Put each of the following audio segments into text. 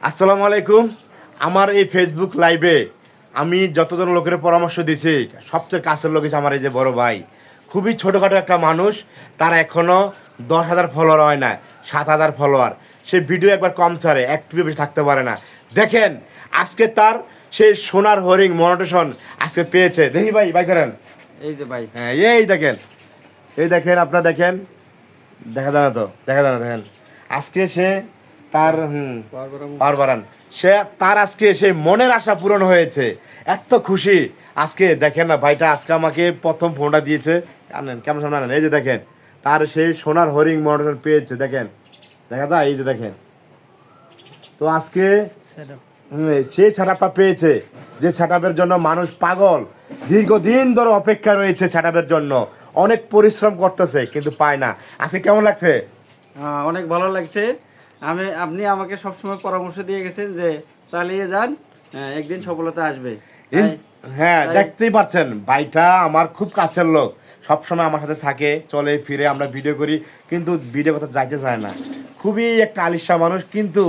আসসালামু আলাইকুম। আমার এই ফেসবুক লাইভে আমি যতজন লোকের পরামর্শ দিচ্ছি, সবচেয়ে কাছের লোক হচ্ছে আমার এই যে বড় ভাই। খুবই ছোটোখাটো একটা মানুষ, তার এখনও 10,000 ফলোয়ার হয় না, 7,000 ফলোয়ার। সে ভিডিও একবার কম ছাড়ে, একটু বেশি থাকতে পারে না। দেখেন আজকে তার সেই সোনার হরিং মনিটেশন আজকে পেয়েছে। দেখি ভাই, ভাই করেন এই যে ভাই, হ্যাঁ, এই দেখেন আপনারা দেখেন, দেখা যায় না তো, দেখা যায় না, দেখেন আজকে সে তার পাওয়ার বাড়ান, সে তার আজকে সেই মনের আশা পূরণ হয়েছে। এত খুশি আজকে। দেখেন না ভাইটা আজকে আমাকে প্রথম ফোনটা দিয়েছে, আনেন কেমন সামনে আনেন, এই যে দেখেন তার সেই সোনার হরিং মনিটর পেয়েছে। দেখেন, দেখা যায়, এই যে দেখেন। তো আজকে সেই সেটআপটা পেয়েছে, যে সেটআপের জন্য মানুষ পাগল, দীর্ঘদিন ধরে অপেক্ষা রয়েছে সেটআপের জন্য, অনেক পরিশ্রম করতেছে কিন্তু পায় না। আজকে কেমন লাগছে? অনেক ভালো লাগছে। আপনি আমাকে সবসময় পরামর্শ দিয়ে গেছেন যে চালিয়ে যান, একদিন সফলতা আসবে। হ্যাঁ, দেখতেই পাচ্ছেন ভাইটা আমার খুব কাছের লোক, সবসময় আমার সাথে থাকে, চলে ফিরে, আমরা ভিডিও করি, কিন্তু ভিডিও কথা যাইতে চায় না। খুবই একটা আলিশা মানুষ, কিন্তু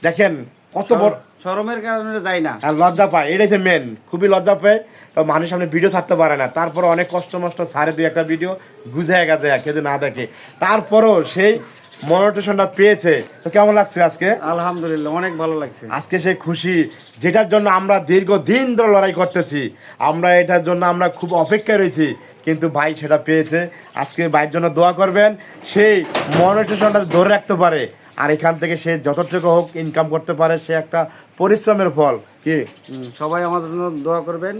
দেখেন কত বড় শরমের কারণে যাই না, আর লজ্জা পায়, এটাই হচ্ছে মেন, খুবই লজ্জা পায়। তো মানুষ সামনে ভিডিও ছাড়তে পারে না, তারপর অনেক কষ্ট মষ্ট সারে দুই একটা ভিডিও গুজে গেছে, কেউ যদি না দেখে, তারপরও সেই মনিটেশনটা পেয়েছে। তো কেমন লাগছে আজকে? আলহামদুলিল্লাহ, অনেক ভালো লাগছে। আজকে সেই খুশি, যেটার জন্য আমরা দীর্ঘদিন ধরে লড়াই করতেছি, আমরা এটার জন্য আমরা খুব অপেক্ষায় রয়েছি, কিন্তু ভাই সেটা পেয়েছে। আজকে ভাইয়ের জন্য দোয়া করবেন, সেই মনিটেশনটা ধরে রাখতে পারে, আর এখান থেকে সে যতটুকু হোক ইনকাম করতে পারে, সে একটা পরিশ্রমের ফল। কি সবাই আমাদের জন্য দোয়া করবেন।